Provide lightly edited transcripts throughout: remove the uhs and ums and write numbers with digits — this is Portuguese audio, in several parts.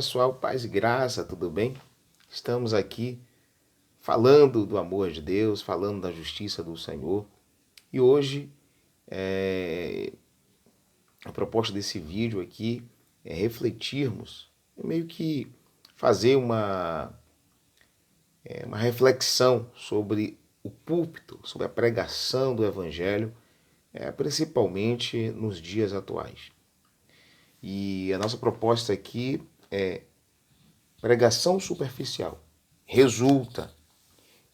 Pessoal, paz e graça, tudo bem? Estamos aqui falando do amor de Deus, falando da justiça do Senhor. E hoje, a proposta desse vídeo aqui é refletirmos, meio que fazer uma reflexão sobre o púlpito, sobre a pregação do Evangelho, principalmente nos dias atuais. E a nossa proposta aqui é pregação superficial resulta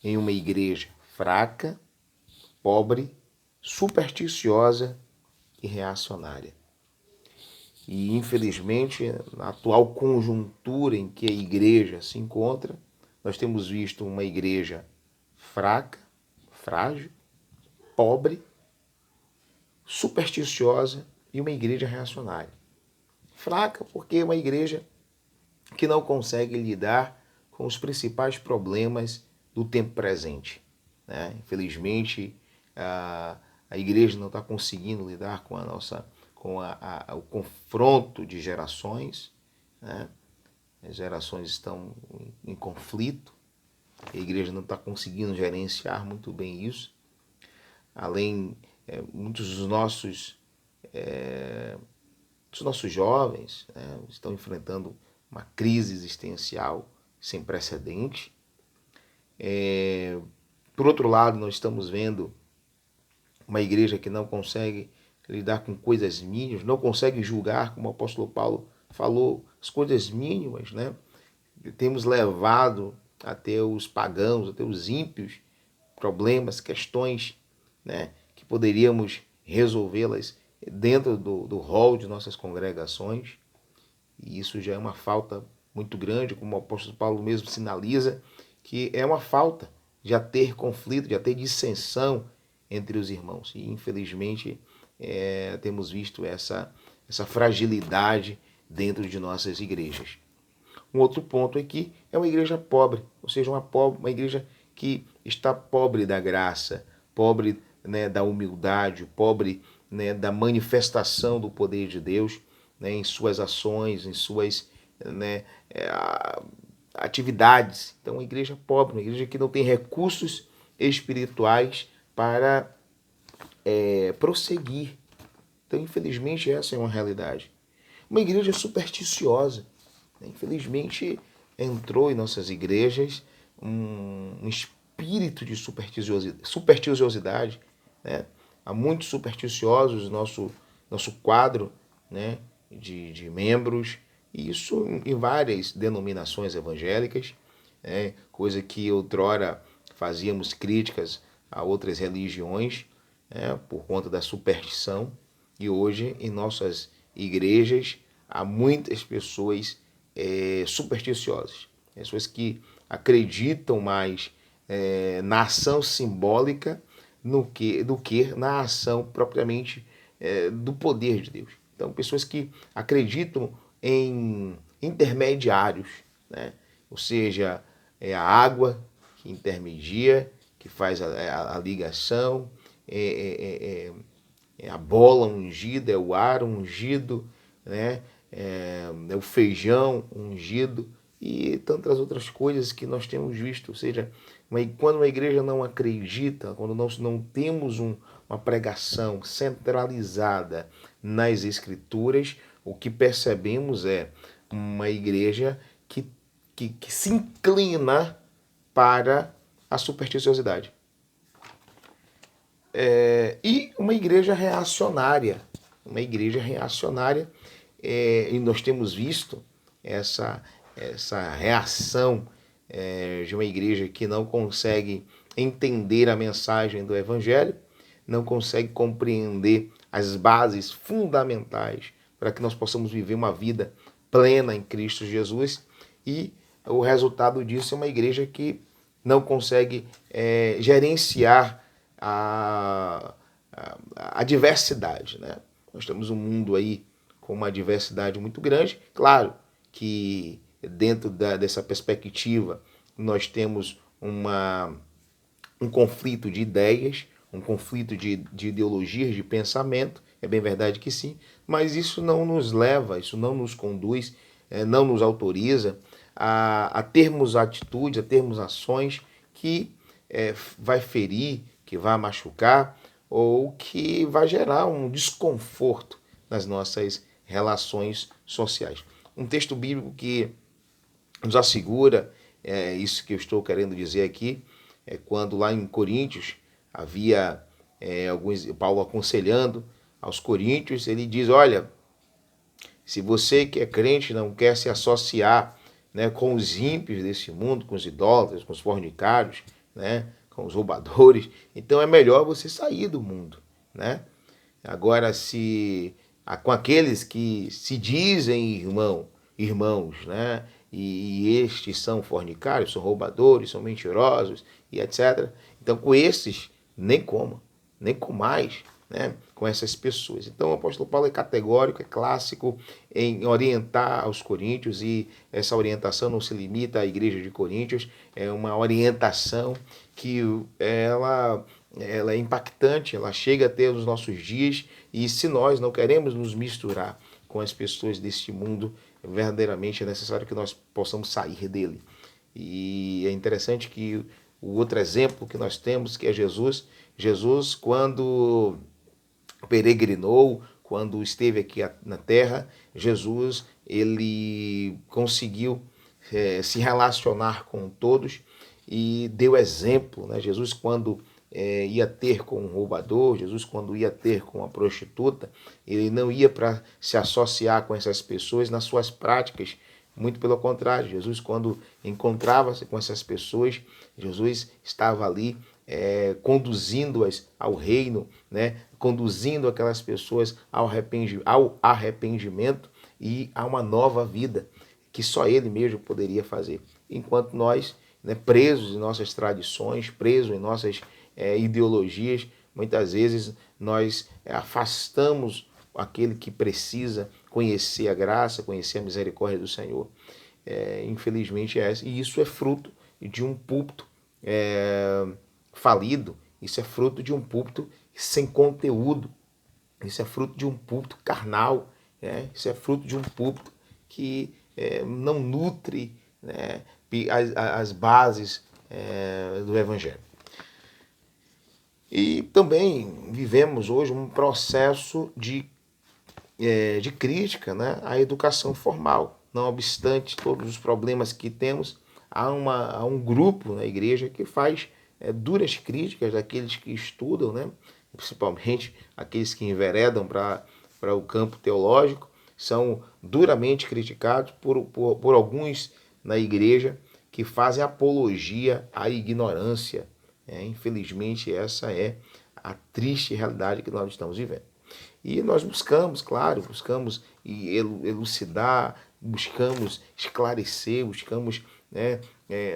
em uma igreja fraca, pobre, supersticiosa e reacionária. E, infelizmente, na atual conjuntura em que a igreja se encontra, nós temos visto uma igreja fraca, frágil, pobre, supersticiosa e uma igreja reacionária. Fraca porque é uma igreja que não consegue lidar com os principais problemas do tempo presente. Né? Infelizmente, a igreja não está conseguindo lidar com o confronto de gerações. Né? As gerações estão em conflito. A igreja não está conseguindo gerenciar muito bem isso. Além, muitos dos nossos jovens, né, estão enfrentando uma crise existencial sem precedente. Por outro lado, nós estamos vendo uma igreja que não consegue lidar com coisas mínimas, não consegue julgar, como o apóstolo Paulo falou, as coisas mínimas, né? Temos levado até os pagãos, até os ímpios, problemas, questões, né, que poderíamos resolvê-las dentro do rol de nossas congregações. E isso já é uma falta muito grande, como o apóstolo Paulo mesmo sinaliza, que é uma falta já ter conflito, já ter dissensão entre os irmãos. E, infelizmente, temos visto essa fragilidade dentro de nossas igrejas. Um outro ponto aqui é uma igreja pobre, ou seja, uma igreja que está pobre da graça, pobre, né, da humildade, pobre, né, da manifestação do poder de Deus, né, em suas ações, em suas, né, atividades. Então, uma igreja pobre, uma igreja que não tem recursos espirituais para prosseguir. Então, infelizmente, essa é uma realidade. Uma igreja supersticiosa. Infelizmente, entrou em nossas igrejas um espírito de supersticiosidade. Né? Há muitos supersticiosos no nosso quadro, né, de membros, e isso em várias denominações evangélicas, né, coisa que outrora fazíamos críticas a outras religiões, né, por conta da superstição, e hoje em nossas igrejas há muitas pessoas supersticiosas, pessoas que acreditam mais na ação simbólica do que na ação propriamente do poder de Deus. Então, pessoas que acreditam em intermediários, né? Ou seja, é a água que intermedia, que faz a ligação, é a bola ungida, é o ar ungido, né? É o feijão ungido e tantas outras coisas que nós temos visto. Ou seja, quando uma igreja não acredita, quando nós não temos uma pregação centralizada nas Escrituras, o que percebemos é uma igreja que se inclina para a supersticiosidade. E uma igreja reacionária. Uma igreja reacionária, e nós temos visto essa reação de uma igreja que não consegue entender a mensagem do Evangelho, não consegue compreender as bases fundamentais para que nós possamos viver uma vida plena em Cristo Jesus, e o resultado disso é uma igreja que não consegue gerenciar a diversidade. Né? Nós temos um mundo aí com uma diversidade muito grande. Claro que dentro dessa perspectiva nós temos um conflito de ideias, um conflito de ideologias, de pensamento, é bem verdade que sim, mas isso não nos leva, isso não nos conduz não nos autoriza a termos atitudes, a termos ações que vai ferir, que vai machucar ou que vai gerar um desconforto nas nossas relações sociais. Um texto bíblico que nos assegura isso que eu estou querendo dizer aqui, é quando lá em Coríntios havia Paulo aconselhando aos coríntios, ele diz, olha, se você que é crente não quer se associar, né, com os ímpios desse mundo, com os idólatras, com os fornicários, né, com os roubadores, então é melhor você sair do mundo, né? Agora, se com aqueles que se dizem irmãos, né? E estes são fornicários, são roubadores, são mentirosos e etc. Então, com esses, nem coma, nem comais, né? Com essas pessoas. Então, o apóstolo Paulo é categórico, é clássico em orientar aos coríntios, e essa orientação não se limita à igreja de Coríntios, é uma orientação que ela é impactante, ela chega até os nossos dias, e se nós não queremos nos misturar com as pessoas deste mundo, verdadeiramente é necessário que nós possamos sair dele. E é interessante que o outro exemplo que nós temos, que é Jesus, quando peregrinou, quando esteve aqui na terra, Jesus ele conseguiu se relacionar com todos e deu exemplo, né? Jesus, quando ia ter com um roubador, Jesus, quando ia ter com uma prostituta, ele não ia para se associar com essas pessoas nas suas práticas. Muito pelo contrário, Jesus, quando encontrava-se com essas pessoas, Jesus estava ali conduzindo-as ao reino, né? Conduzindo aquelas pessoas ao arrependimento e a uma nova vida que só Ele mesmo poderia fazer. Enquanto nós, né, presos em nossas tradições, presos em nossas ideologias, muitas vezes nós afastamos aquele que precisa conhecer a graça, conhecer a misericórdia do Senhor. Infelizmente é essa. E isso é fruto de um púlpito falido, isso é fruto de um púlpito sem conteúdo, isso é fruto de um púlpito carnal, isso é fruto de um púlpito que não nutre, né, as bases do Evangelho. E também vivemos hoje um processo de crítica, né, à educação formal. Não obstante todos os problemas que temos, há um grupo na igreja que faz duras críticas daqueles que estudam, né, principalmente aqueles que enveredam para o campo teológico, são duramente criticados por alguns na igreja que fazem apologia à ignorância. Infelizmente, essa é a triste realidade que nós estamos vivendo. E nós buscamos, claro, elucidar, buscamos esclarecer, buscamos, né,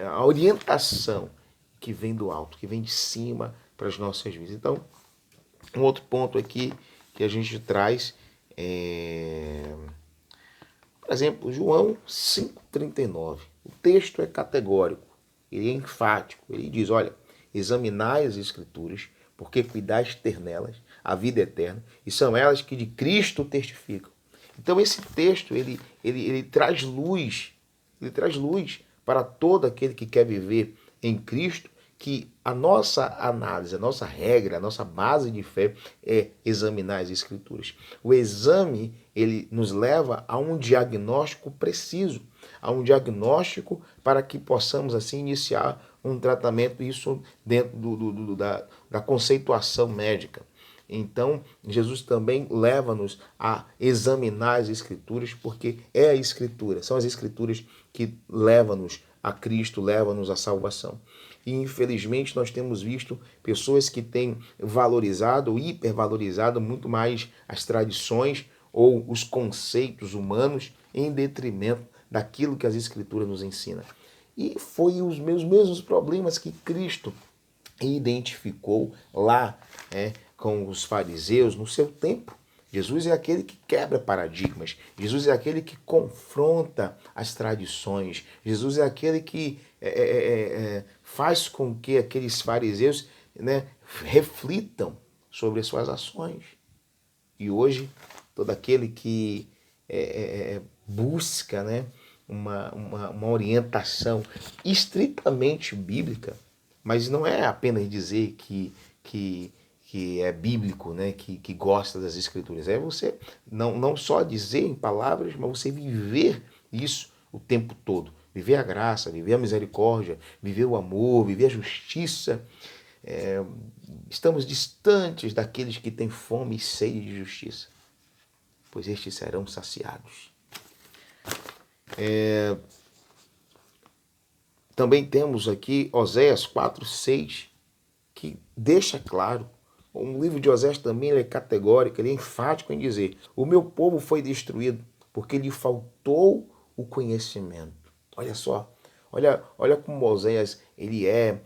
a orientação que vem do alto, que vem de cima para as nossas vidas. Então, um outro ponto aqui que a gente traz por exemplo, João 5,39. O texto é categórico, ele é enfático, ele diz, olha, examinai as escrituras, porque cuidais ter nelas a vida eterna, e são elas que de Cristo testificam. Então esse texto, ele traz luz para todo aquele que quer viver em Cristo, que a nossa análise, a nossa regra, a nossa base de fé é examinar as Escrituras. O exame, ele nos leva a um diagnóstico preciso, a um diagnóstico para que possamos assim iniciar um tratamento, isso dentro da conceituação médica. Então, Jesus também leva-nos a examinar as Escrituras, porque é a Escritura, são as Escrituras que levam-nos a Cristo, levam-nos à salvação. E, infelizmente, nós temos visto pessoas que têm valorizado ou hipervalorizado muito mais as tradições ou os conceitos humanos em detrimento daquilo que as Escrituras nos ensinam. E foi os mesmos problemas que Cristo identificou lá com os fariseus no seu tempo. Jesus é aquele que quebra paradigmas. Jesus é aquele que confronta as tradições. Jesus é aquele que faz com que aqueles fariseus, né, reflitam sobre as suas ações. E hoje, todo aquele que busca, né, uma orientação estritamente bíblica, mas não é apenas dizer que é bíblico, né, que gosta das escrituras. É você não só dizer em palavras, mas você viver isso o tempo todo. Viver a graça, viver a misericórdia, viver o amor, viver a justiça. Estamos distantes daqueles que têm fome e sede de justiça, pois estes serão saciados. Também temos aqui Oséias 4:6, que deixa claro. O livro de Oséias também ele é categórico, ele é enfático em dizer: o meu povo foi destruído porque lhe faltou o conhecimento. Olha só, olha como Oséias ele é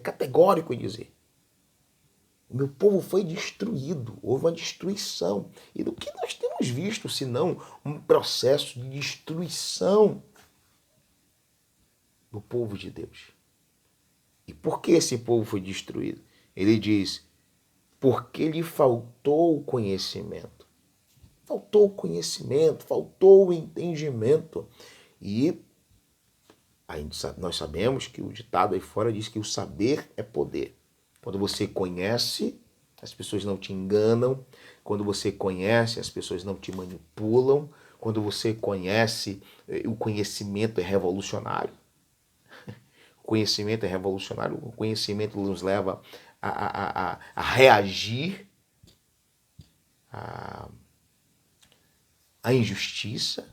categórico em dizer: o meu povo foi destruído, houve uma destruição. E do que nós temos visto, senão um processo de destruição do povo de Deus? E por que esse povo foi destruído? Ele diz, porque lhe faltou o conhecimento. Faltou o conhecimento, faltou o entendimento. E nós sabemos que o ditado aí fora diz que o saber é poder. Quando você conhece, as pessoas não te enganam. Quando você conhece, as pessoas não te manipulam. Quando você conhece, o conhecimento é revolucionário. O conhecimento é revolucionário. O conhecimento nos leva a reagir à injustiça.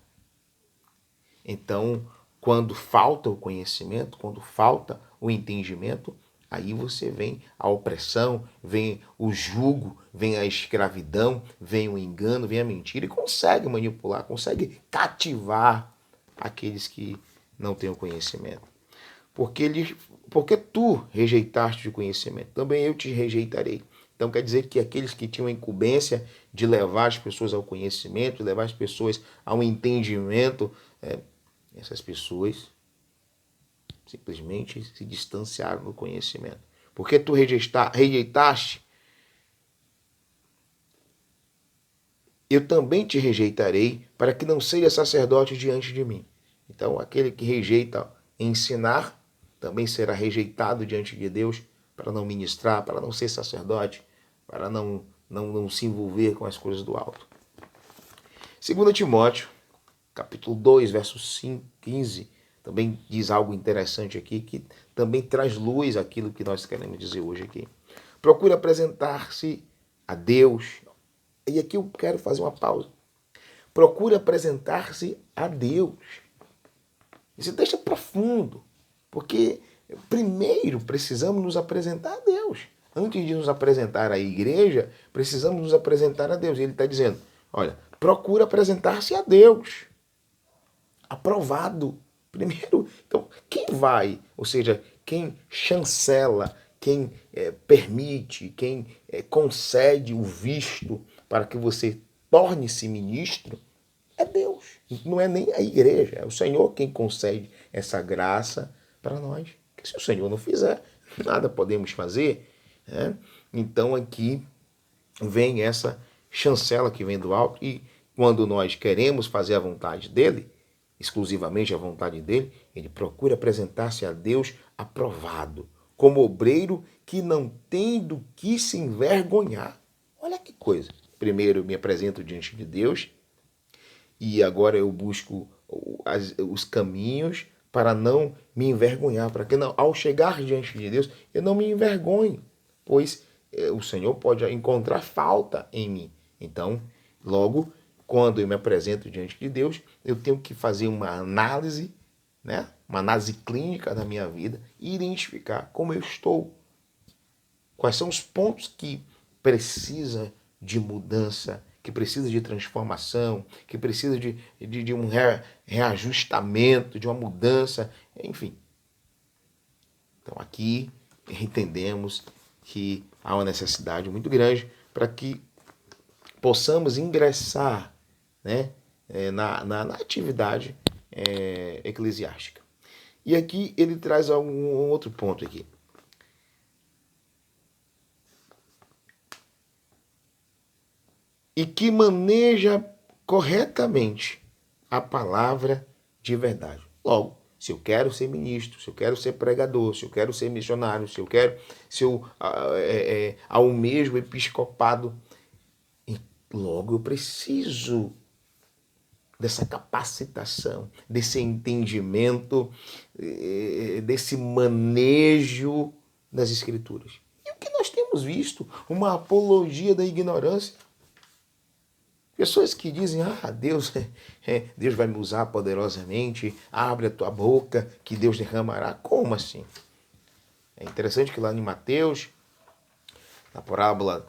Então, quando falta o conhecimento, quando falta o entendimento, aí você vem a opressão, vem o jugo, vem a escravidão, vem o engano, vem a mentira e consegue manipular, consegue cativar aqueles que não têm o conhecimento. Porque tu rejeitaste o conhecimento, também eu te rejeitarei. Então quer dizer que aqueles que tinham a incumbência de levar as pessoas ao conhecimento, de levar as pessoas ao entendimento, essas pessoas simplesmente se distanciaram do conhecimento. Porque tu rejeitaste, eu também te rejeitarei, para que não seja sacerdote diante de mim. Então aquele que rejeita ensinar, também será rejeitado diante de Deus, para não ministrar, para não ser sacerdote, para não se envolver com as coisas do alto. 2 Timóteo, capítulo 2, verso 15, também diz algo interessante aqui, que também traz luz àquilo que nós queremos dizer hoje aqui. Procure apresentar-se a Deus. E aqui eu quero fazer uma pausa. Procure apresentar-se a Deus. Isso deixa profundo, porque primeiro precisamos nos apresentar a Deus. Antes de nos apresentar à igreja, precisamos nos apresentar a Deus. Ele está dizendo, olha, procura apresentar-se a Deus. Aprovado. Primeiro, então, quem vai, ou seja, quem chancela, quem permite, quem concede o visto para que você torne-se ministro, é Deus. Não é nem a igreja, é o Senhor quem concede essa graça para nós. Porque se o Senhor não fizer, nada podemos fazer. Né? Então aqui vem essa chancela que vem do alto e quando nós queremos fazer a vontade dele, exclusivamente a vontade dele, ele procura apresentar-se a Deus aprovado, como obreiro que não tem do que se envergonhar. Olha que coisa. Primeiro eu me apresento diante de Deus e agora eu busco os caminhos para não me envergonhar, para que não, ao chegar diante de Deus eu não me envergonhe, pois o Senhor pode encontrar falta em mim. Então, logo, quando eu me apresento diante de Deus, eu tenho que fazer uma análise, né? Uma análise clínica da minha vida e identificar como eu estou. Quais são os pontos que precisa de mudança, que precisa de transformação, que precisa de um reajustamento, de uma mudança, enfim. Então aqui entendemos que há uma necessidade muito grande para que possamos ingressar, né, na atividade eclesiástica. E aqui ele traz um outro ponto aqui. E que maneja corretamente a palavra de verdade. Logo, se eu quero ser ministro, se eu quero ser pregador, se eu quero ser missionário, se eu almejo o episcopado, logo eu preciso dessa capacitação, desse entendimento, desse manejo das Escrituras. E o que nós temos visto? Uma apologia da ignorância. Pessoas que dizem, Deus vai me usar poderosamente, abre a tua boca, que Deus derramará. Como assim? É interessante que lá em Mateus, na parábola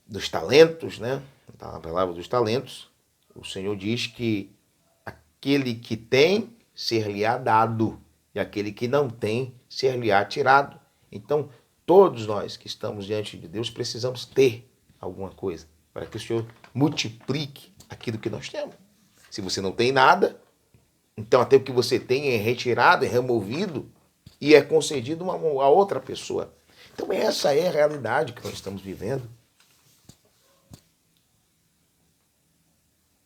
dos talentos, né? Na palavra dos talentos, o Senhor diz que aquele que tem, ser-lhe-á dado, e aquele que não tem, ser-lhe-á tirado. Então, todos nós que estamos diante de Deus precisamos ter alguma coisa para que o Senhor multiplique aquilo que nós temos. Se você não tem nada, então até o que você tem é retirado, é removido e é concedido a outra pessoa. Então essa é a realidade que nós estamos vivendo.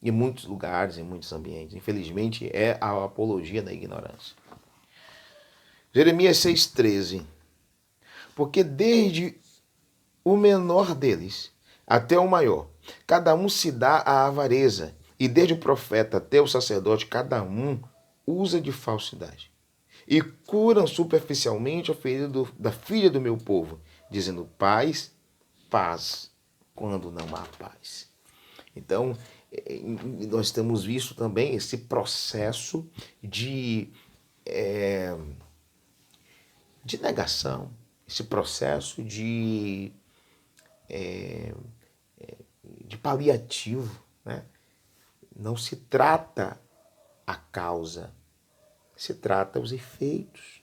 Em muitos lugares, em muitos ambientes. Infelizmente, é a apologia da ignorância. Jeremias 6,13. Porque desde o menor deles até o maior, cada um se dá à avareza, e desde o profeta até o sacerdote, cada um usa de falsidade. E curam superficialmente a ferida da filha do meu povo, dizendo paz, paz, quando não há paz. Então, nós temos visto também esse processo de negação, esse processo de paliativo, né? Não se trata a causa, se trata os efeitos.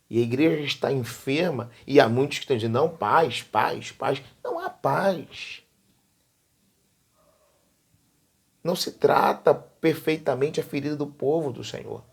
E a igreja está enferma e há muitos que estão dizendo, não, paz, paz, paz. Não há paz. Não se trata perfeitamente a ferida do povo do Senhor.